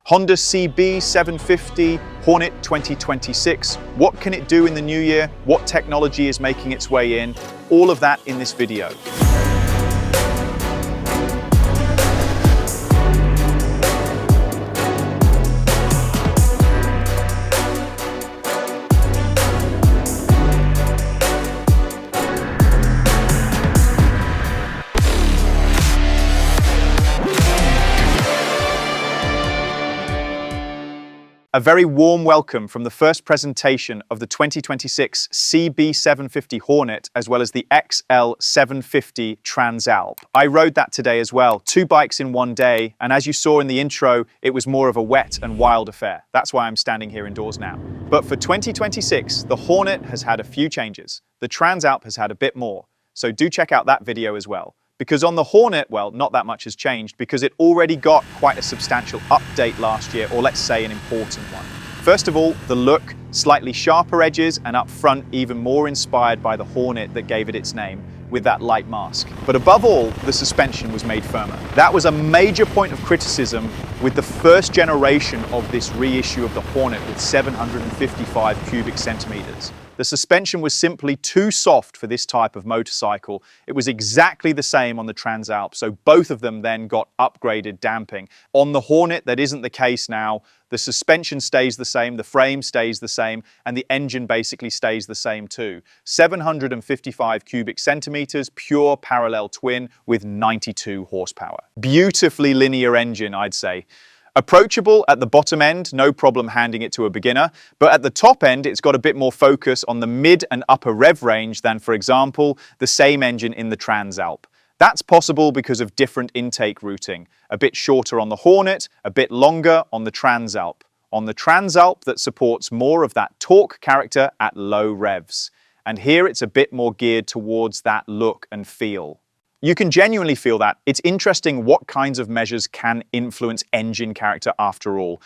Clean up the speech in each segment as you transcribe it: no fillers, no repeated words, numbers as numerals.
Honda CB750 Hornet 2026. What can it do in the new year? What technology is making its way in? All of that in this video. A very warm welcome from the first presentation of the 2026 CB750 Hornet, as well as the XL750 Transalp. I rode that today as well, 2 bikes in one day, and as you saw in the intro, it was more of a wet and wild affair. That's why I'm standing here indoors now. But for 2026, the Hornet has had a few changes. The Transalp has had a bit more, so do check out that video as well. Because on the Hornet, well, not that much has changed because it already got quite a substantial update last year, or let's say an important one. First of all, the look, slightly sharper edges, and up front, even more inspired by the Hornet that gave it its name, with that light mask. But above all, the suspension was made firmer. That was a major point of criticism with the first generation of this reissue of the Hornet with 755 cubic centimeters. The suspension was simply too soft for this type of motorcycle. It was exactly the same on the Transalp, so both of them then got upgraded damping. On the Hornet, that isn't the case now. The suspension stays the same, the frame stays the same, and the engine basically stays the same too. 755 cubic centimeters, pure parallel twin with 92 horsepower. Beautifully linear engine, I'd say. Approachable at the bottom end, no problem handing it to a beginner, but at the top end it's got a bit more focus on the mid and upper rev range than, for example, the same engine in the Transalp. That's possible because of different intake routing, a bit shorter on the Hornet, a bit longer on the Transalp. On the Transalp that supports more of that torque character at low revs. And here it's a bit more geared towards that look and feel. You can genuinely feel that. It's interesting what kinds of measures can influence engine character after all.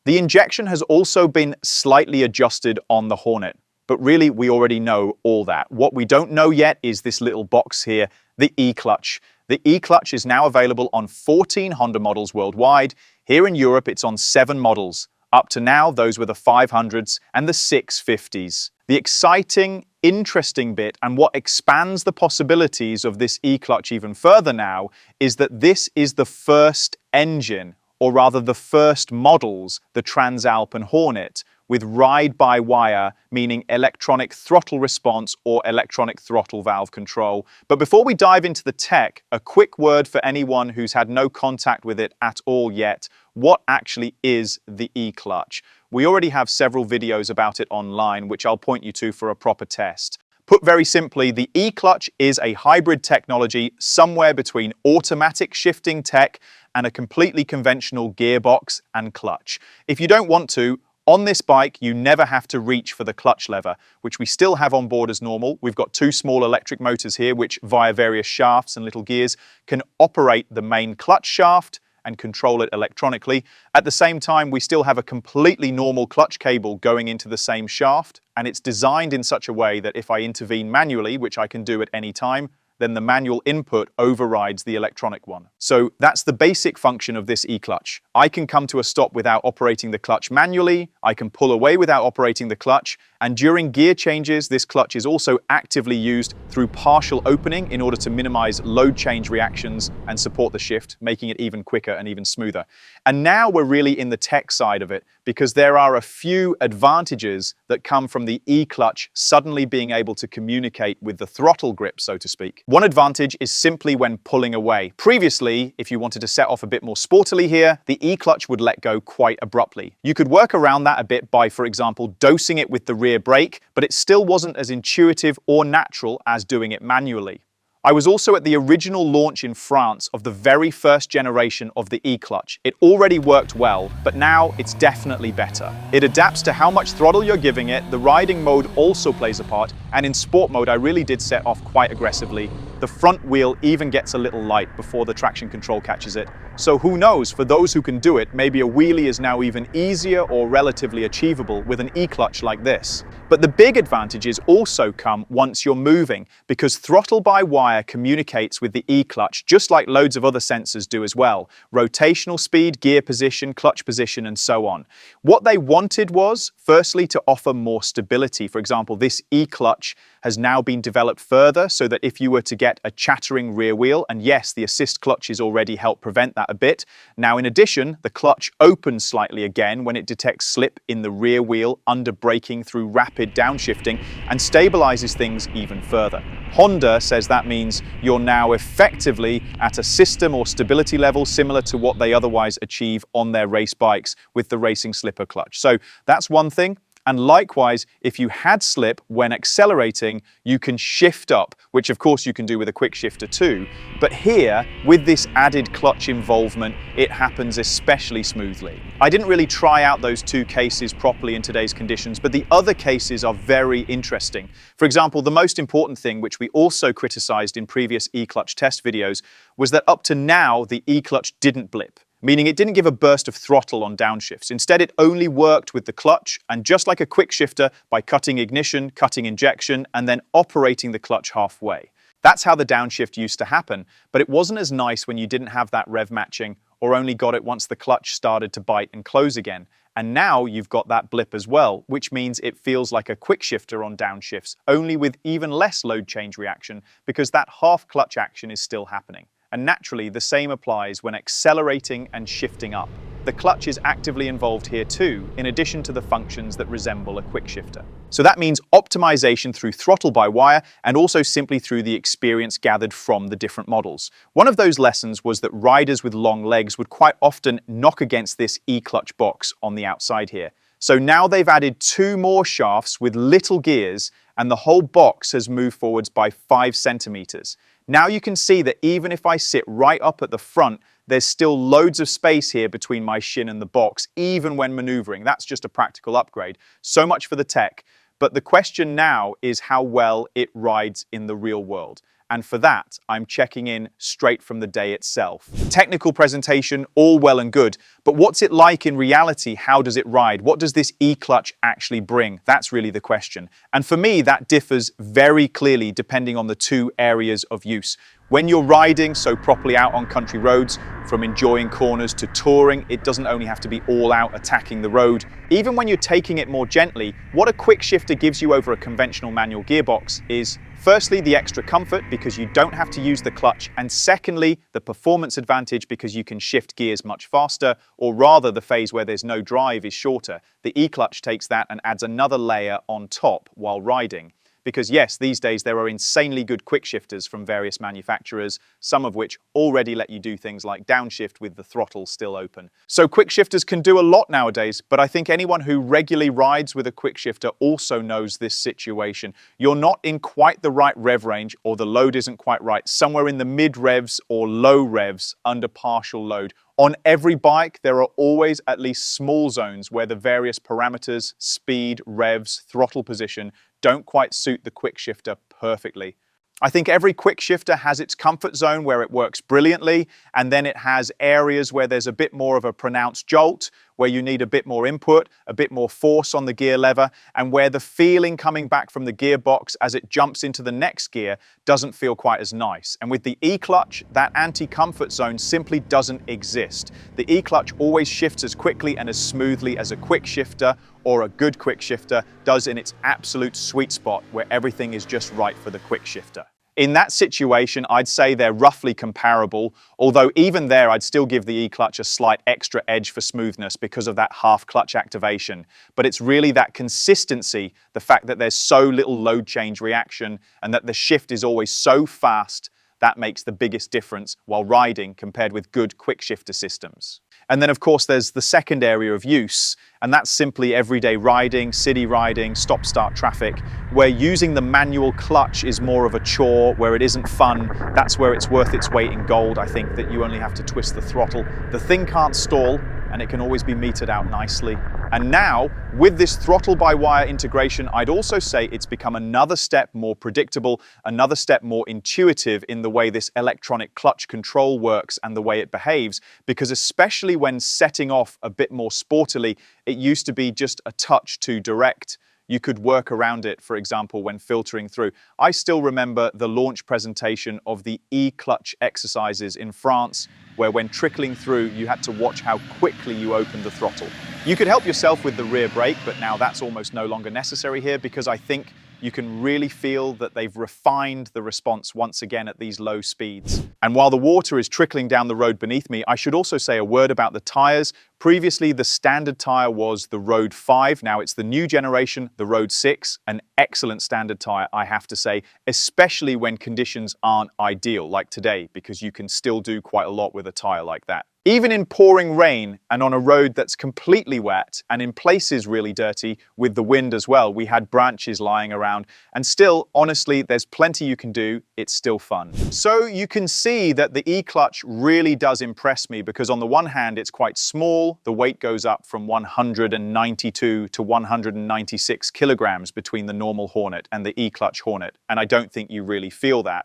The injection has also been slightly adjusted on the Hornet, but really we already know all that. What we don't know yet is this little box here, the E-Clutch. The E-Clutch is now available on 14 Honda models worldwide. Here in Europe it's on 7 models. Up to now, those were the 500s and the 650s. The exciting, interesting bit, and what expands the possibilities of this E-Clutch even further now, is that this is the first engine, or rather the first models, the Transalp and Hornet, with ride-by-wire, meaning electronic throttle response or electronic throttle valve control. But before we dive into the tech, a quick word for anyone who's had no contact with it at all yet. What actually is the E-Clutch? We already have several videos about it online, which I'll point you to for a proper test. Put very simply, the E-Clutch is a hybrid technology somewhere between automatic shifting tech and a completely conventional gearbox and clutch. If you don't want to, on this bike, you never have to reach for the clutch lever, which we still have on board as normal. We've got 2 small electric motors here, which via various shafts and little gears can operate the main clutch shaft and control it electronically. At the same time, we still have a completely normal clutch cable going into the same shaft, and it's designed in such a way that if I intervene manually, which I can do at any time, then the manual input overrides the electronic one. So that's the basic function of this E-Clutch. I can come to a stop without operating the clutch manually, I can pull away without operating the clutch, and during gear changes, this clutch is also actively used through partial opening in order to minimize load change reactions and support the shift, making it even quicker and even smoother. And now we're really in the tech side of it, because there are a few advantages that come from the E-Clutch suddenly being able to communicate with the throttle grip, so to speak. One advantage is simply when pulling away. Previously, if you wanted to set off a bit more sportily here, the E-Clutch would let go quite abruptly. You could work around that a bit by, for example, dosing it with the rear brake, but it still wasn't as intuitive or natural as doing it manually. I was also at the original launch in France of the very first generation of the E-Clutch. It already worked well, but now it's definitely better. It adapts to how much throttle you're giving it, the riding mode also plays a part, and in sport mode I really did set off quite aggressively. The front wheel even gets a little light before the traction control catches it. So who knows, for those who can do it, maybe a wheelie is now even easier or relatively achievable with an E-Clutch like this. But the big advantages also come once you're moving, because throttle by wire wire communicates with the E-Clutch, just like loads of other sensors do as well. Rotational speed, gear position, clutch position, and so on. What they wanted was, firstly, to offer more stability. For example, this E-Clutch has now been developed further so that if you were to get a chattering rear wheel, and yes, the assist clutches already help prevent that a bit. Now, in addition, the clutch opens slightly again when it detects slip in the rear wheel under braking through rapid downshifting and stabilizes things even further. Honda says that means you're now effectively at a system or stability level similar to what they otherwise achieve on their race bikes with the racing slipper clutch. So that's one thing. And likewise, if you had slip when accelerating, you can shift up, which of course you can do with a quick shifter too. But here, with this added clutch involvement, it happens especially smoothly. I didn't really try out those two cases properly in today's conditions, but the other cases are very interesting. For example, the most important thing, which we also criticized in previous E-Clutch test videos, was that up to now, the E-Clutch didn't blip, meaning it didn't give a burst of throttle on downshifts. Instead, it only worked with the clutch, and just like a quick shifter, by cutting ignition, cutting injection, and then operating the clutch halfway. That's how the downshift used to happen, but it wasn't as nice when you didn't have that rev matching or only got it once the clutch started to bite and close again. And now you've got that blip as well, which means it feels like a quick shifter on downshifts, only with even less load change reaction because that half clutch action is still happening. And naturally, the same applies when accelerating and shifting up. The clutch is actively involved here too, in addition to the functions that resemble a quick shifter. So that means optimization through throttle-by-wire and also simply through the experience gathered from the different models. One of those lessons was that riders with long legs would quite often knock against this E-Clutch box on the outside here. So now they've added 2 more shafts with little gears, and the whole box has moved forwards by 5 centimeters. Now you can see that even if I sit right up at the front, there's still loads of space here between my shin and the box, even when maneuvering. That's just a practical upgrade. So much for the tech. But the question now is how well it rides in the real world. And for that, I'm checking in straight from the day itself. Technical presentation, all well and good, but what's it like in reality? How does it ride? What does this E-Clutch actually bring? That's really the question. And for me, that differs very clearly depending on the 2 areas of use. When you're riding so properly out on country roads, from enjoying corners to touring, it doesn't only have to be all out attacking the road. Even when you're taking it more gently, what a quick shifter gives you over a conventional manual gearbox is firstly, the extra comfort because you don't have to use the clutch, and secondly, the performance advantage because you can shift gears much faster, or rather the phase where there's no drive is shorter. The E-Clutch takes that and adds another layer on top while riding. Because yes, these days there are insanely good quick shifters from various manufacturers, some of which already let you do things like downshift with the throttle still open. So quick shifters can do a lot nowadays, but I think anyone who regularly rides with a quick shifter also knows this situation. You're not in quite the right rev range, or the load isn't quite right, somewhere in the mid revs or low revs under partial load. On every bike, there are always at least small zones where the various parameters, speed, revs, throttle position, don't quite suit the quick shifter perfectly. I think every quick shifter has its comfort zone where it works brilliantly, and then it has areas where there's a bit more of a pronounced jolt, where you need a bit more input, a bit more force on the gear lever, and where the feeling coming back from the gearbox as it jumps into the next gear doesn't feel quite as nice. And with the E-Clutch, that anti-comfort zone simply doesn't exist. The E-Clutch always shifts as quickly and as smoothly as a quick shifter or a good quick shifter does in its absolute sweet spot where everything is just right for the quick shifter. In that situation, I'd say they're roughly comparable, although even there, I'd still give the E-Clutch a slight extra edge for smoothness because of that half clutch activation. But it's really that consistency, the fact that there's so little load change reaction and that the shift is always so fast, that makes the biggest difference while riding compared with good quick shifter systems. And then of course there's the second area of use, and that's simply everyday riding, city riding, stop-start traffic, where using the manual clutch is more of a chore, where it isn't fun. That's where it's worth its weight in gold, I think, that you only have to twist the throttle. The thing can't stall, and it can always be metered out nicely. And now, with this throttle-by-wire integration, I'd also say it's become another step more predictable, another step more intuitive in the way this electronic clutch control works and the way it behaves, because especially when setting off a bit more sportily, it used to be just a touch too direct. you could work around it, for example, when filtering through. I still remember the launch presentation of the E-Clutch exercises in France, where when trickling through, you had to watch how quickly you opened the throttle. You could help yourself with the rear brake, but now that's almost no longer necessary here because I think you can really feel that they've refined the response once again at these low speeds. And while the water is trickling down the road beneath me, I should also say a word about the tires. Previously, the standard tire was the Road 5. Now it's the new generation, the Road 6. An excellent standard tire, I have to say, especially when conditions aren't ideal, like today, because you can still do quite a lot with a tire like that. Even in pouring rain and on a road that's completely wet and in places really dirty with the wind as well, we had branches lying around, and still, honestly, there's plenty you can do. It's still fun. So you can see that the E-Clutch really does impress me because on the one hand, it's quite small. The weight goes up from 192 to 196 kilograms between the normal Hornet and the E-Clutch Hornet, and I don't think you really feel that.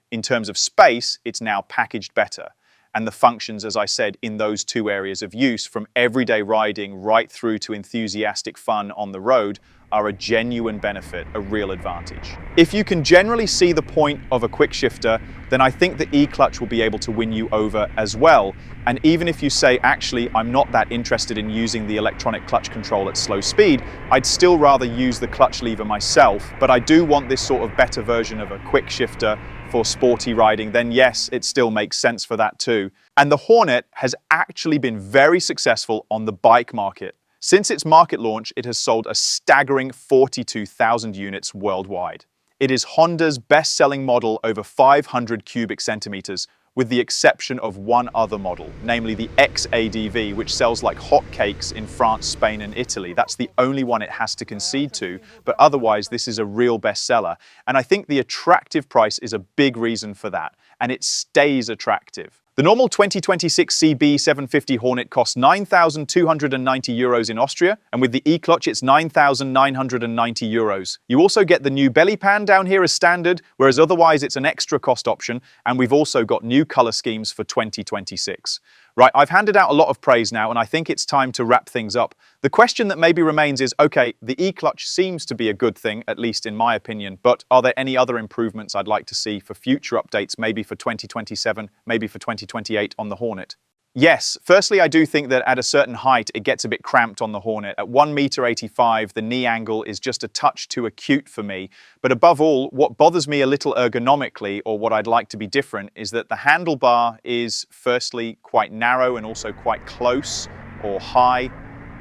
In terms of space, it's now packaged better. And the functions, as I said, in those two areas of use, from everyday riding right through to enthusiastic fun on the road, are a genuine benefit, a real advantage. If you can generally see the point of a quickshifter, then I think the E-Clutch will be able to win you over as well. And even if you say, actually, I'm not that interested in using the electronic clutch control at slow speed, I'd still rather use the clutch lever myself, but I do want this sort of better version of a quickshifter for sporty riding, then yes, it still makes sense for that too. And the Hornet has actually been very successful on the bike market. Since its market launch, it has sold a staggering 42,000 units worldwide. It is Honda's best-selling model over 500 cubic centimeters, with the exception of one other model, namely the XADV, which sells like hotcakes in France, Spain, and Italy. That's the only one it has to concede to, but otherwise this is a real bestseller. And I think the attractive price is a big reason for that, and it stays attractive. The normal 2026 CB750 Hornet costs €9,290 in Austria, and with the E-Clutch it's €9,990. You also get the new belly pan down here as standard, whereas otherwise it's an extra cost option, and we've also got new color schemes for 2026. Right, I've handed out a lot of praise now, and I think it's time to wrap things up. The question that maybe remains is, okay, the E-Clutch seems to be a good thing, at least in my opinion, but are there any other improvements I'd like to see for future updates, maybe for 2027, maybe for 2028 on the Hornet? Yes, firstly, I do think that at a certain height, it gets a bit cramped on the Hornet. At 1.85 m, the knee angle is just a touch too acute for me. But above all, what bothers me a little ergonomically, or what I'd like to be different, is that the handlebar is firstly quite narrow and also quite close or high.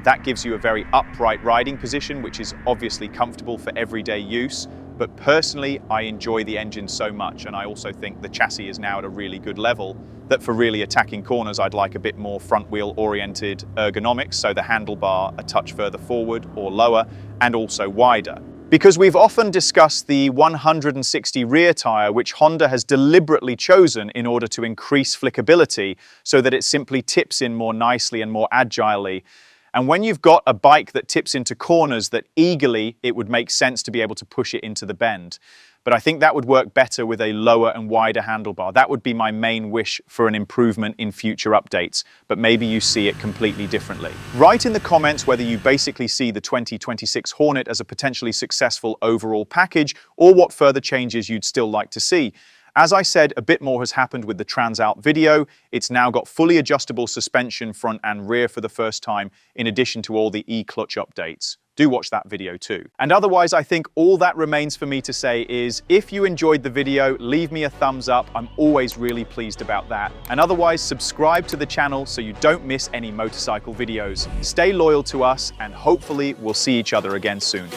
That gives you a very upright riding position, which is obviously comfortable for everyday use. But personally, I enjoy the engine so much, and I also think the chassis is now at a really good level that for really attacking corners, I'd like a bit more front wheel oriented ergonomics, so the handlebar a touch further forward or lower, and also wider. Because we've often discussed the 160 rear tyre, which Honda has deliberately chosen in order to increase flickability so that it simply tips in more nicely and more agilely. And when you've got a bike that tips into corners that eagerly, it would make sense to be able to push it into the bend. But I think that would work better with a lower and wider handlebar. That would be my main wish for an improvement in future updates, but maybe you see it completely differently. Write in the comments whether you basically see the 2026 Hornet as a potentially successful overall package, or what further changes you'd still like to see. As I said, a bit more has happened with the Transalp video. It's now got fully adjustable suspension front and rear for the first time, in addition to all the E-Clutch updates. Do watch that video too. And otherwise, I think all that remains for me to say is, if you enjoyed the video, leave me a thumbs up. I'm always really pleased about that. And otherwise, subscribe to the channel so you don't miss any motorcycle videos. Stay loyal to us, and hopefully we'll see each other again soon.